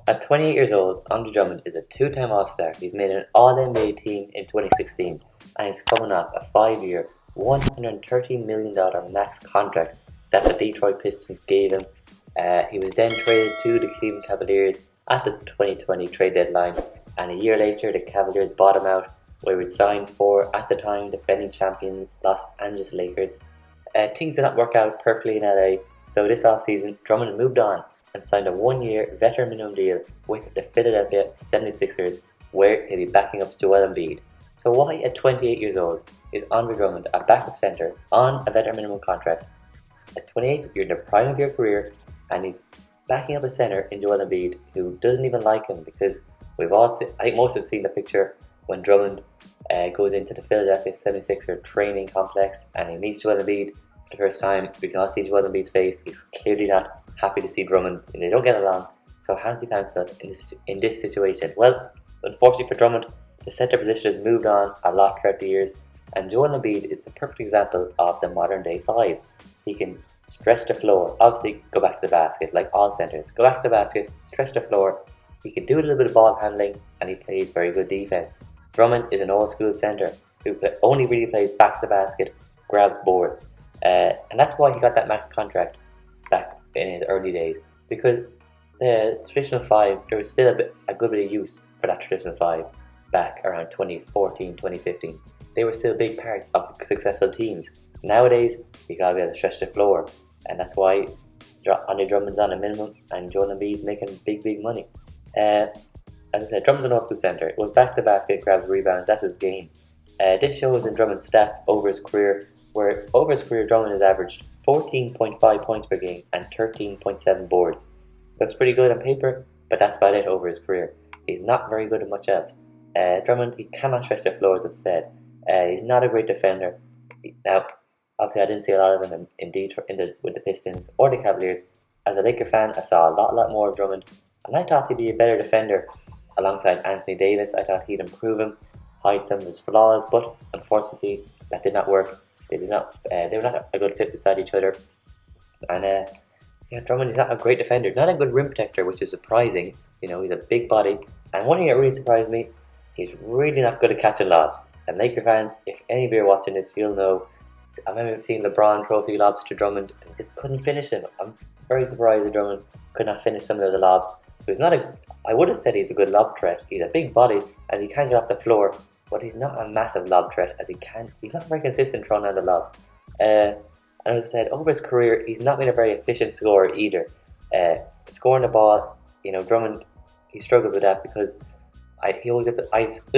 At 28 years old, Andre Drummond is a two-time All-Star. He's made an All-NBA team in 2016 and he's coming off a 5-year, $130 million max contract that the Detroit Pistons gave him. He was then traded to the Cleveland Cavaliers at the 2020 trade deadline, and a year later the Cavaliers bought him out, where he would sign for, at the time, defending champion Los Angeles Lakers. Things did not work out perfectly in LA, so this offseason Drummond moved on and signed a 1-year veteran minimum deal with the Philadelphia 76ers, where he'll be backing up Joel Embiid. So why at 28 years old is Andre Drummond a backup centre on a veteran minimum contract? At 28, you're in the prime of your career, and he's backing up a centre in Joel Embiid, who doesn't even like him, because I think most have seen the picture when Drummond goes into the Philadelphia 76er training complex and he meets Joel Embiid for the first time. We can all see Joel Embiid's face. He's clearly not happy to see Drummond, and they don't get along. So how's he found himself in this situation? Well, unfortunately for Drummond, the centre position has moved on a lot throughout the years, and Joel Embiid is the perfect example of the modern day five. He can stretch the floor, obviously go back to the basket like all centres. Go back to the basket, stretch the floor. He can do a little bit of ball handling, and he plays very good defence. Drummond is an old school centre who only really plays back to the basket, grabs boards, and that's why he got that max contract back in his early days, because the traditional five, there was still a good bit of use for that traditional five back around 2014, 2015. They were still big parts of successful teams. Nowadays, you gotta be able to stretch the floor, and that's why Andre Drummond's on a minimum and Joel Embiid's making big money. As I said, Drummond's an old school centre. It was back to basket, grabs rebounds, that's his game. This shows in Drummond's stats over his career, where over his career Drummond has averaged 14.5 points per game and 13.7 boards. Looks pretty good on paper, but that's about it over his career. He's not very good at much else. Drummond, he cannot stretch the floor, as I've said. He's not a great defender. Now, obviously I didn't see a lot of him with the Pistons or the Cavaliers. As a Laker fan, I saw a lot more of Drummond, and I thought he'd be a better defender alongside Anthony Davis. I thought he'd improve him, hide some of his flaws, but unfortunately that did not work. They were not a good fit beside each other. And Drummond is not a great defender, not a good rim protector, which is surprising. You know, he's a big body, and one thing that really surprised me, he's really not good at catching lobs. And Laker fans, if any of you are watching this, you'll know. I remember seeing LeBron trophy lobs to Drummond and he just couldn't finish them. I'm very surprised that Drummond could not finish some of the lobs. So I would have said he's a good lob threat. He's a big body and he can get off the floor, but he's not a massive lob threat, as he's not very consistent throwing down the lobs. And as I said, over his career, he's not been a very efficient scorer either. Scoring the ball, Drummond, he struggles with that because with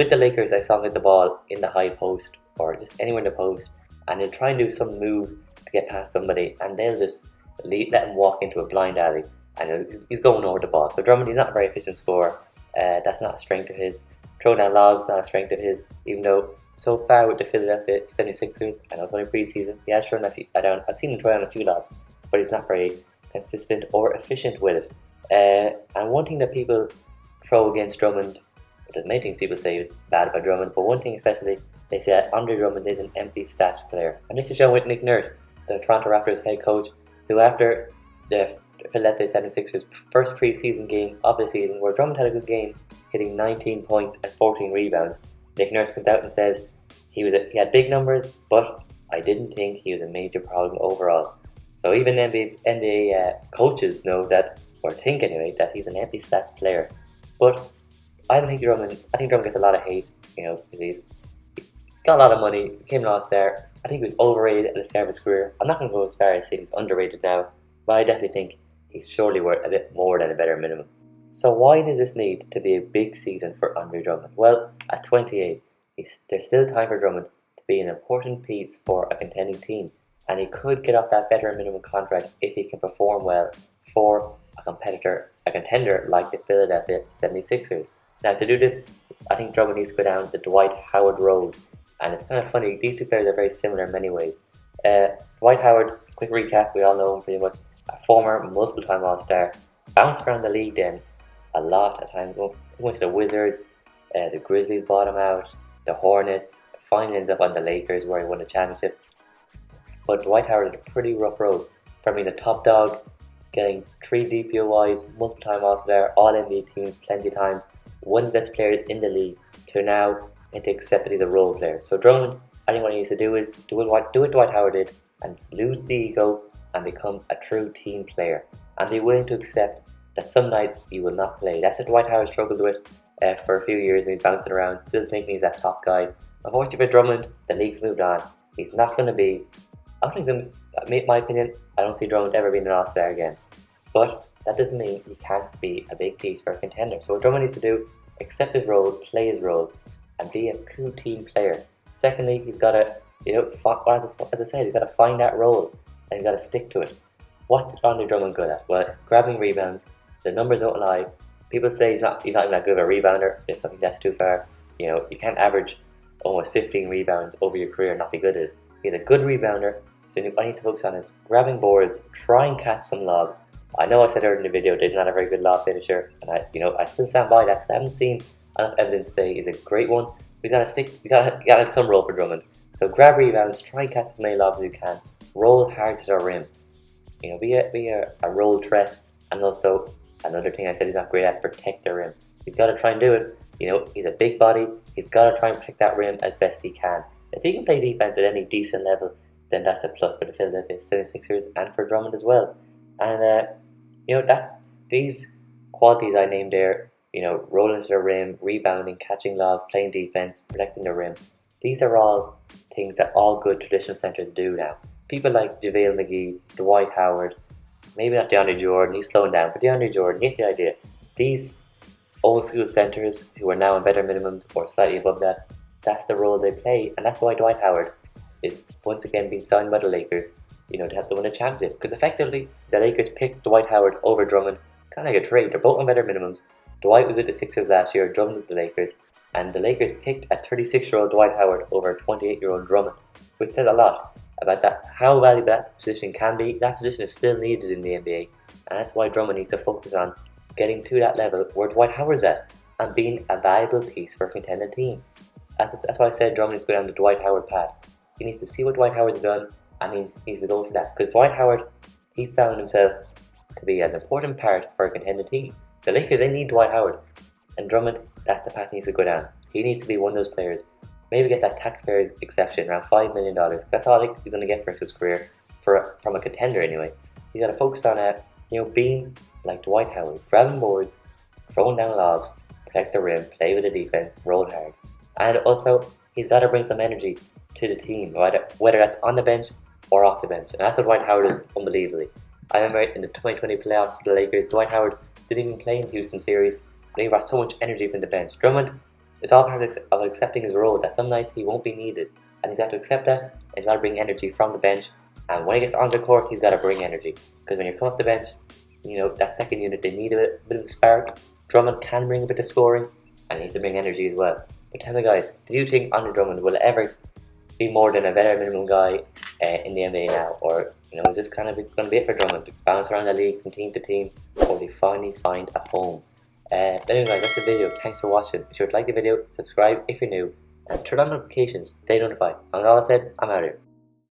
the Lakers, I saw him hit the ball in the high post or just anywhere in the post, and he'll try and do some move to get past somebody, and they'll just let him walk into a blind alley, and he's going over the ball. So Drummond, he's not a very efficient scorer. That's not a strength of his. Throw down lobs, not a strength of his, even though so far with the Philadelphia 76ers, and also in preseason, he has thrown I've seen him throw down a few lobs, but he's not very consistent or efficient with it. And one thing that people throw against Drummond, there's many things people say bad about Drummond, but one thing especially, they say that Andre Drummond is an empty stats player. And this is shown with Nick Nurse, the Toronto Raptors head coach, who after the Philadelphia 76ers first preseason game of the season, where Drummond had a good game, hitting 19 points and 14 rebounds, Nick Nurse comes out and says he had big numbers, but I didn't think he was a major problem overall. So even NBA coaches know that, or think anyway, that he's an empty stats player. But I think Drummond gets a lot of hate, because he's got a lot of money, became an all-star. I think he was overrated at the start of his career. I'm not going to go as far as saying he's underrated now, but I definitely think he's surely worth a bit more than a better minimum. So why does this need to be a big season for Andre Drummond? Well, at 28, there's still time for Drummond to be an important piece for a contending team, and he could get off that veteran minimum contract if he can perform well for a contender like the Philadelphia 76ers. Now, to do this, I think Drummond needs to go down the Dwight Howard road. And it's kind of funny, these two players are very similar in many ways. Dwight Howard, quick recap, we all know him pretty much, a former multiple-time All-Star, bounced around the league then a lot at times. He went to the Wizards, the Grizzlies bought him out, the Hornets, finally ended up on the Lakers where he won the championship. But Dwight Howard had a pretty rough road, from being the top dog getting 3 DPOYs, multiple time All-Star, all NBA teams plenty of times, one of the best players in the league, to now to accept that he's a role player. So Drummond, I think what he needs to do is do what Dwight Howard did and lose the ego and become a true team player and be willing to accept that some nights he will not play. That's what Dwight Howard struggled with for a few years when he's bouncing around, still thinking he's that top guy. Unfortunately for Drummond, the league's moved on. He's not going to be, I don't think, in my opinion, I don't see Drummond ever being an All-Star again. But that doesn't mean he can't be a big piece for a contender. So what Drummond needs to do, accept his role, play his role, and be a true team player. Secondly, he's got to, as I said, he's got to find that role and he's got to stick to it. What's Andre Drummond good at? Well, grabbing rebounds. The numbers don't lie. People say he's not even that good of a rebounder. It's something that's too far. You can't average almost 15 rebounds over your career and not be good at it. He's a good rebounder, so what I need to focus on is grabbing boards, try and catch some lobs. I know I said earlier in the video that he's not a very good lob finisher, and I still stand by that because I haven't seen enough evidence to say he's a great one. We gotta have some role for Drummond. So grab rebounds, try and catch as many lobs as you can, roll hard to the rim. Be a roll threat, and also another thing I said he's not great at, protect the rim. He's got to try and do it. He's a big body. He's got to try and protect that rim as best he can. If he can play defense at any decent level, then that's a plus for the Philadelphia 76ers and for Drummond as well. And that's these qualities I named there. Rolling to the rim, rebounding, catching lobs, playing defense, protecting the rim. These are all things that all good traditional centers do now. People like JaVale McGee, Dwight Howard, maybe not DeAndre Jordan, he's slowing down, but DeAndre Jordan, you get the idea. These old school centers who are now on better minimums or slightly above that, that's the role they play, and that's why Dwight Howard is once again being signed by the Lakers, to have to win a championship. Because effectively, the Lakers picked Dwight Howard over Drummond, kind of like a trade. They're both on better minimums. Dwight was with the Sixers last year, Drummond with the Lakers, and the Lakers picked a 36-year-old Dwight Howard over a 28-year-old Drummond, which says a lot about that, how valuable that position can be. That position is still needed in the NBA, and that's why Drummond needs to focus on getting to that level where Dwight Howard's at and being a valuable piece for a contending team. That's why I said Drummond needs to go down the Dwight Howard path. He needs to see what Dwight Howard's done, and he needs to go for that. Because Dwight Howard, he's found himself to be an important part for a contending team. The Lakers, they need Dwight Howard. And Drummond, that's the path he needs to go down. He needs to be one of those players. Maybe get that taxpayer's exception, around $5 million. That's all he's going to get for his career, from a contender anyway. He's got to focus on being like Dwight Howard, grabbing boards, throwing down lobs, protect the rim, play with the defense, roll hard. And also, he's got to bring some energy to the team, whether that's on the bench or off the bench. And that's what Dwight Howard is unbelievably. I remember in the 2020 playoffs for the Lakers, Dwight Howard didn't even play in the Houston series, but he brought so much energy from the bench. Drummond, it's all part of accepting his role, that some nights he won't be needed, and he's got to accept that, and he's got to bring energy from the bench, and when he gets on the court, he's got to bring energy, because when you come off the bench, that second unit, they need a bit of a spark. Drummond can bring a bit of scoring, and he needs to bring energy as well. But tell me guys, do you think Andre Drummond will ever be more than a better minimum guy in the NBA now, or is this kind of going to be it for Drummond, to bounce around the league from team to team, or they finally find a home? But anyway guys, that's the video. Thanks for watching. Be sure to like the video, subscribe if you're new, and turn on notifications to stay notified. And all I said, I'm out of here.